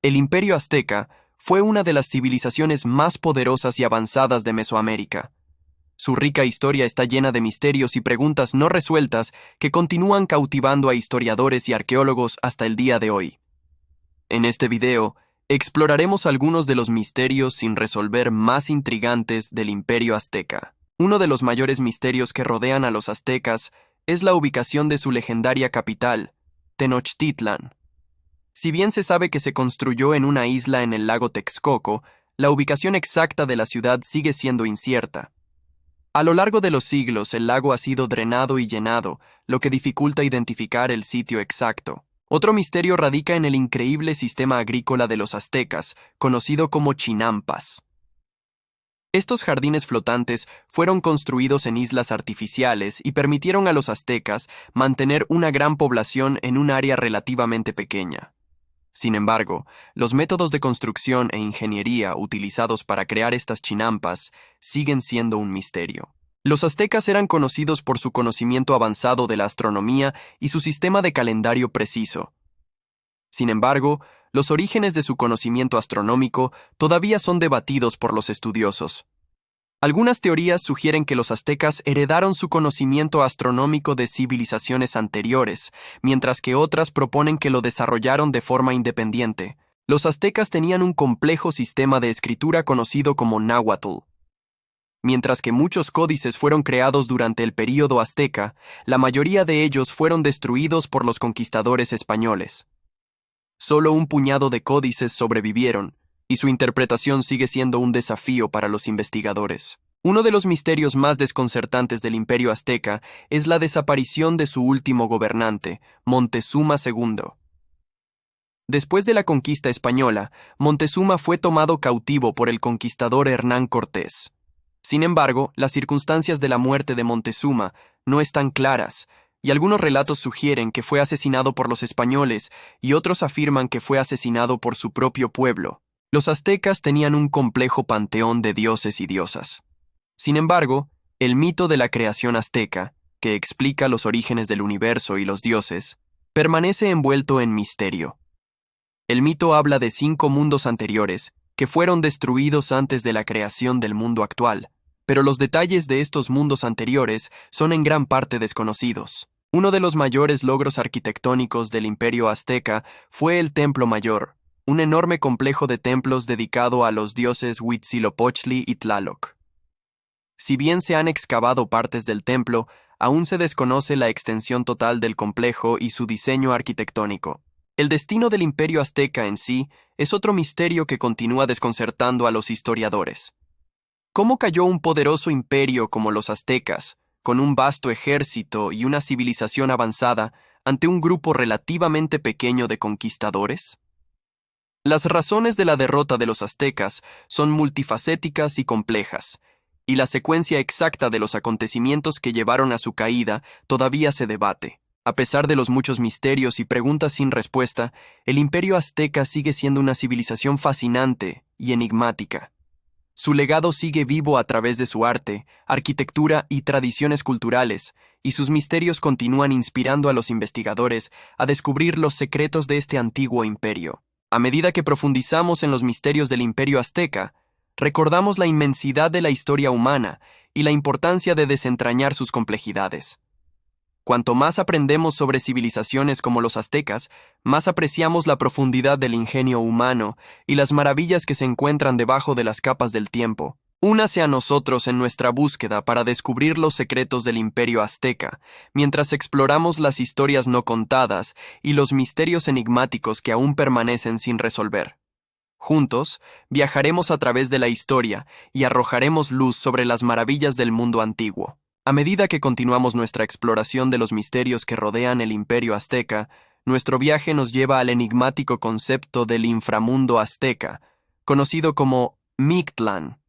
El Imperio Azteca fue una de las civilizaciones más poderosas y avanzadas de Mesoamérica. Su rica historia está llena de misterios y preguntas no resueltas que continúan cautivando a historiadores y arqueólogos hasta el día de hoy. En este video, exploraremos algunos de los misterios sin resolver más intrigantes del Imperio Azteca. Uno de los mayores misterios que rodean a los aztecas es la ubicación de su legendaria capital, Tenochtitlan. Si bien se sabe que se construyó en una isla en el lago Texcoco, la ubicación exacta de la ciudad sigue siendo incierta. A lo largo de los siglos, el lago ha sido drenado y llenado, lo que dificulta identificar el sitio exacto. Otro misterio radica en el increíble sistema agrícola de los aztecas, conocido como chinampas. Estos jardines flotantes fueron construidos en islas artificiales y permitieron a los aztecas mantener una gran población en un área relativamente pequeña. Sin embargo, los métodos de construcción e ingeniería utilizados para crear estas chinampas siguen siendo un misterio. Los aztecas eran conocidos por su conocimiento avanzado de la astronomía y su sistema de calendario preciso. Sin embargo, los orígenes de su conocimiento astronómico todavía son debatidos por los estudiosos. Algunas teorías sugieren que los aztecas heredaron su conocimiento astronómico de civilizaciones anteriores, mientras que otras proponen que lo desarrollaron de forma independiente. Los aztecas tenían un complejo sistema de escritura conocido como náhuatl. Mientras que muchos códices fueron creados durante el período azteca, la mayoría de ellos fueron destruidos por los conquistadores españoles. Solo un puñado de códices sobrevivieron, y su interpretación sigue siendo un desafío para los investigadores. Uno de los misterios más desconcertantes del Imperio Azteca es la desaparición de su último gobernante, Montezuma II. Después de la conquista española, Montezuma fue tomado cautivo por el conquistador Hernán Cortés. Sin embargo, las circunstancias de la muerte de Montezuma no están claras, y algunos relatos sugieren que fue asesinado por los españoles y otros afirman que fue asesinado por su propio pueblo. Los aztecas tenían un complejo panteón de dioses y diosas. Sin embargo, el mito de la creación azteca, que explica los orígenes del universo y los dioses, permanece envuelto en misterio. El mito habla de 5 mundos anteriores que fueron destruidos antes de la creación del mundo actual, pero los detalles de estos mundos anteriores son en gran parte desconocidos. Uno de los mayores logros arquitectónicos del Imperio Azteca fue el Templo Mayor, un enorme complejo de templos dedicado a los dioses Huitzilopochtli y Tlaloc. Si bien se han excavado partes del templo, aún se desconoce la extensión total del complejo y su diseño arquitectónico. El destino del Imperio Azteca en sí es otro misterio que continúa desconcertando a los historiadores. ¿Cómo cayó un poderoso imperio como los aztecas, con un vasto ejército y una civilización avanzada, ante un grupo relativamente pequeño de conquistadores? Las razones de la derrota de los aztecas son multifacéticas y complejas, y la secuencia exacta de los acontecimientos que llevaron a su caída todavía se debate. A pesar de los muchos misterios y preguntas sin respuesta, el Imperio Azteca sigue siendo una civilización fascinante y enigmática. Su legado sigue vivo a través de su arte, arquitectura y tradiciones culturales, y sus misterios continúan inspirando a los investigadores a descubrir los secretos de este antiguo imperio. A medida que profundizamos en los misterios del Imperio Azteca, recordamos la inmensidad de la historia humana y la importancia de desentrañar sus complejidades. Cuanto más aprendemos sobre civilizaciones como los aztecas, más apreciamos la profundidad del ingenio humano y las maravillas que se encuentran debajo de las capas del tiempo. Únase a nosotros en nuestra búsqueda para descubrir los secretos del Imperio Azteca, mientras exploramos las historias no contadas y los misterios enigmáticos que aún permanecen sin resolver. Juntos, viajaremos a través de la historia y arrojaremos luz sobre las maravillas del mundo antiguo. A medida que continuamos nuestra exploración de los misterios que rodean el Imperio Azteca, nuestro viaje nos lleva al enigmático concepto del inframundo azteca, conocido como Mictlán.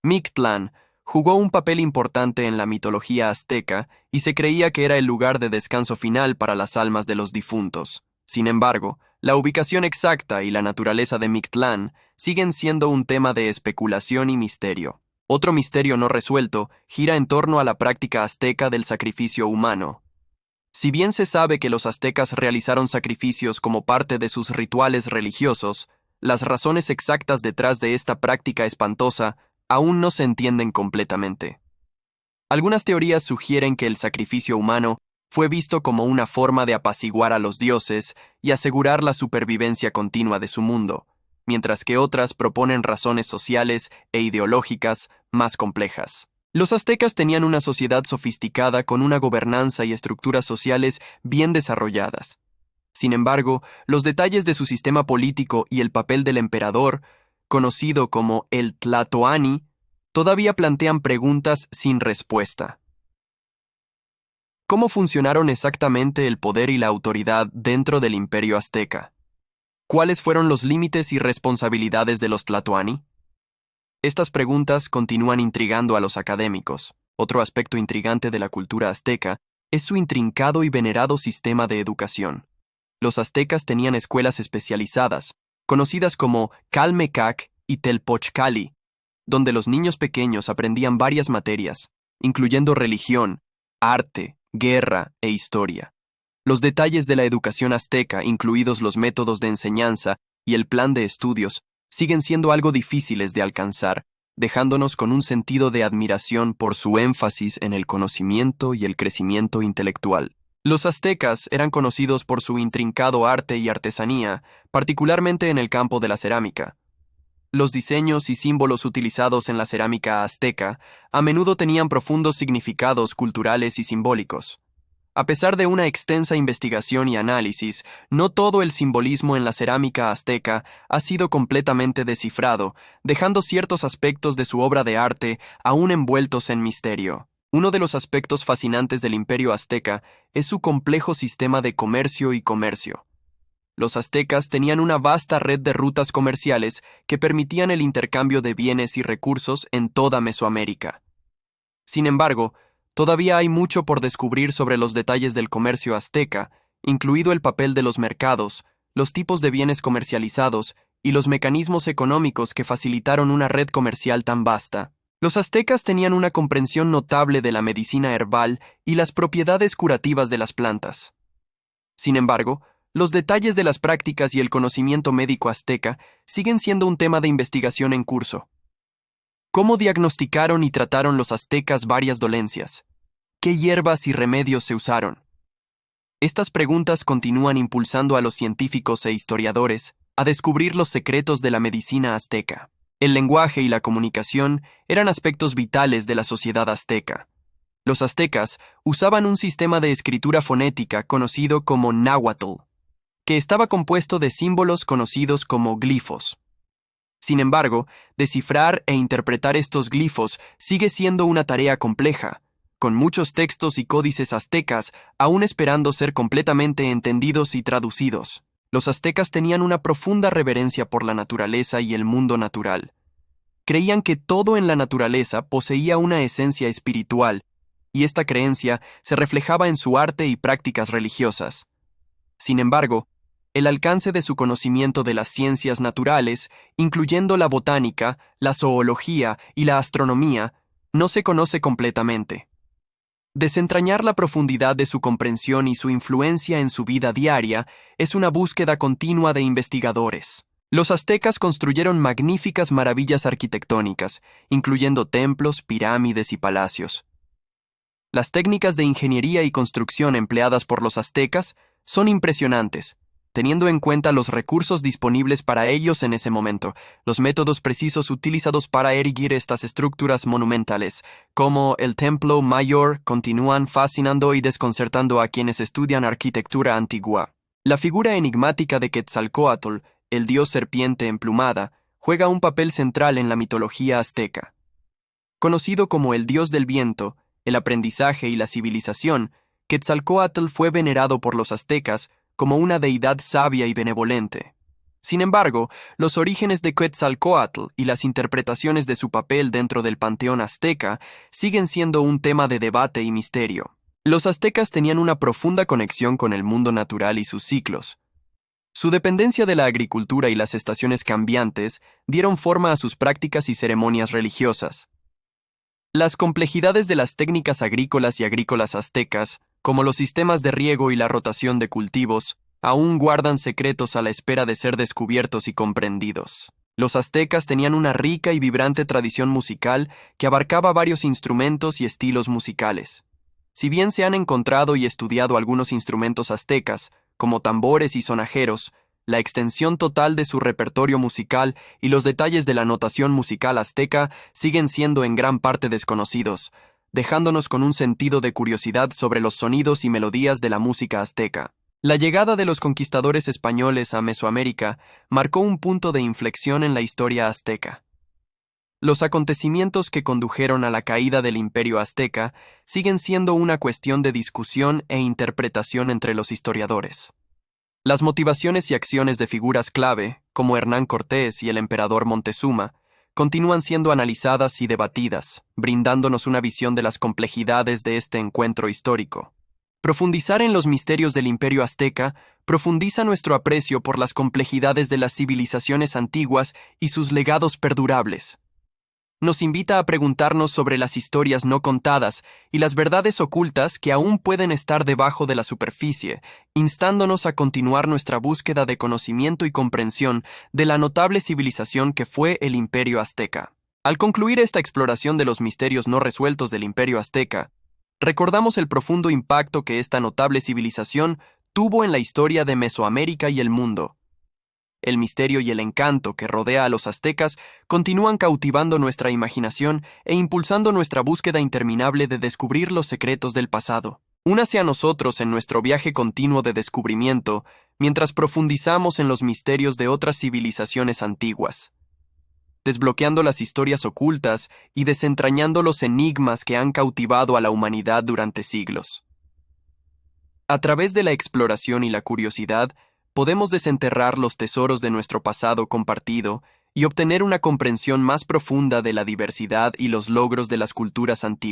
Mictlán jugó un papel importante en la mitología azteca y se creía que era el lugar de descanso final para las almas de los difuntos. Sin embargo, la ubicación exacta y la naturaleza de Mictlán siguen siendo un tema de especulación y misterio. Otro misterio no resuelto gira en torno a la práctica azteca del sacrificio humano. Si bien se sabe que los aztecas realizaron sacrificios como parte de sus rituales religiosos, las razones exactas detrás de esta práctica espantosa aún no se entienden completamente. Algunas teorías sugieren que el sacrificio humano fue visto como una forma de apaciguar a los dioses y asegurar la supervivencia continua de su mundo, mientras que otras proponen razones sociales e ideológicas más complejas. Los aztecas tenían una sociedad sofisticada con una gobernanza y estructuras sociales bien desarrolladas. Sin embargo, los detalles de su sistema político y el papel del emperador, conocido como el Tlatoani, todavía plantean preguntas sin respuesta. ¿Cómo funcionaron exactamente el poder y la autoridad dentro del imperio azteca? ¿Cuáles fueron los límites y responsabilidades de los Tlatoani? Estas preguntas continúan intrigando a los académicos. Otro aspecto intrigante de la cultura azteca es su intrincado y venerado sistema de educación. Los aztecas tenían escuelas especializadas, conocidas como Calmecac y Telpochcali, donde los niños pequeños aprendían varias materias, incluyendo religión, arte, guerra e historia. Los detalles de la educación azteca, incluidos los métodos de enseñanza y el plan de estudios, siguen siendo algo difíciles de alcanzar, dejándonos con un sentido de admiración por su énfasis en el conocimiento y el crecimiento intelectual. Los aztecas eran conocidos por su intrincado arte y artesanía, particularmente en el campo de la cerámica. Los diseños y símbolos utilizados en la cerámica azteca a menudo tenían profundos significados culturales y simbólicos. A pesar de una extensa investigación y análisis, no todo el simbolismo en la cerámica azteca ha sido completamente descifrado, dejando ciertos aspectos de su obra de arte aún envueltos en misterio. Uno de los aspectos fascinantes del imperio azteca es su complejo sistema de comercio y comercio. Los aztecas tenían una vasta red de rutas comerciales que permitían el intercambio de bienes y recursos en toda Mesoamérica. Sin embargo, todavía hay mucho por descubrir sobre los detalles del comercio azteca, incluido el papel de los mercados, los tipos de bienes comercializados y los mecanismos económicos que facilitaron una red comercial tan vasta. Los aztecas tenían una comprensión notable de la medicina herbal y las propiedades curativas de las plantas. Sin embargo, los detalles de las prácticas y el conocimiento médico azteca siguen siendo un tema de investigación en curso. ¿Cómo diagnosticaron y trataron los aztecas varias dolencias? ¿Qué hierbas y remedios se usaron? Estas preguntas continúan impulsando a los científicos e historiadores a descubrir los secretos de la medicina azteca. El lenguaje y la comunicación eran aspectos vitales de la sociedad azteca. Los aztecas usaban un sistema de escritura fonética conocido como náhuatl, que estaba compuesto de símbolos conocidos como glifos. Sin embargo, descifrar e interpretar estos glifos sigue siendo una tarea compleja, con muchos textos y códices aztecas aún esperando ser completamente entendidos y traducidos. Los aztecas tenían una profunda reverencia por la naturaleza y el mundo natural. Creían que todo en la naturaleza poseía una esencia espiritual, y esta creencia se reflejaba en su arte y prácticas religiosas. Sin embargo, el alcance de su conocimiento de las ciencias naturales, incluyendo la botánica, la zoología y la astronomía, no se conoce completamente. Desentrañar la profundidad de su comprensión y su influencia en su vida diaria es una búsqueda continua de investigadores. Los aztecas construyeron magníficas maravillas arquitectónicas, incluyendo templos, pirámides y palacios. Las técnicas de ingeniería y construcción empleadas por los aztecas son impresionantes, teniendo en cuenta los recursos disponibles para ellos en ese momento. Los métodos precisos utilizados para erigir estas estructuras monumentales, como el Templo Mayor, continúan fascinando y desconcertando a quienes estudian arquitectura antigua. La figura enigmática de Quetzalcóatl, el dios serpiente emplumada, juega un papel central en la mitología azteca. Conocido como el dios del viento, el aprendizaje y la civilización, Quetzalcóatl fue venerado por los aztecas como una deidad sabia y benevolente. Sin embargo, los orígenes de Quetzalcóatl y las interpretaciones de su papel dentro del panteón azteca siguen siendo un tema de debate y misterio. Los aztecas tenían una profunda conexión con el mundo natural y sus ciclos. Su dependencia de la agricultura y las estaciones cambiantes dieron forma a sus prácticas y ceremonias religiosas. Las complejidades de las técnicas agrícolas y agrícolas aztecas como los sistemas de riego y la rotación de cultivos, aún guardan secretos a la espera de ser descubiertos y comprendidos. Los aztecas tenían una rica y vibrante tradición musical que abarcaba varios instrumentos y estilos musicales. Si bien se han encontrado y estudiado algunos instrumentos aztecas, como tambores y sonajeros, la extensión total de su repertorio musical y los detalles de la notación musical azteca siguen siendo en gran parte desconocidos, dejándonos con un sentido de curiosidad sobre los sonidos y melodías de la música azteca. La llegada de los conquistadores españoles a Mesoamérica marcó un punto de inflexión en la historia azteca. Los acontecimientos que condujeron a la caída del Imperio azteca siguen siendo una cuestión de discusión e interpretación entre los historiadores. Las motivaciones y acciones de figuras clave, como Hernán Cortés y el emperador Montezuma, continúan siendo analizadas y debatidas, brindándonos una visión de las complejidades de este encuentro histórico. Profundizar en los misterios del Imperio azteca profundiza nuestro aprecio por las complejidades de las civilizaciones antiguas y sus legados perdurables. Nos invita a preguntarnos sobre las historias no contadas y las verdades ocultas que aún pueden estar debajo de la superficie, instándonos a continuar nuestra búsqueda de conocimiento y comprensión de la notable civilización que fue el Imperio azteca. Al concluir esta exploración de los misterios no resueltos del Imperio azteca, recordamos el profundo impacto que esta notable civilización tuvo en la historia de Mesoamérica y el mundo. El misterio y el encanto que rodea a los aztecas continúan cautivando nuestra imaginación e impulsando nuestra búsqueda interminable de descubrir los secretos del pasado. Únase a nosotros en nuestro viaje continuo de descubrimiento mientras profundizamos en los misterios de otras civilizaciones antiguas, desbloqueando las historias ocultas y desentrañando los enigmas que han cautivado a la humanidad durante siglos. A través de la exploración y la curiosidad, podemos desenterrar los tesoros de nuestro pasado compartido y obtener una comprensión más profunda de la diversidad y los logros de las culturas antiguas.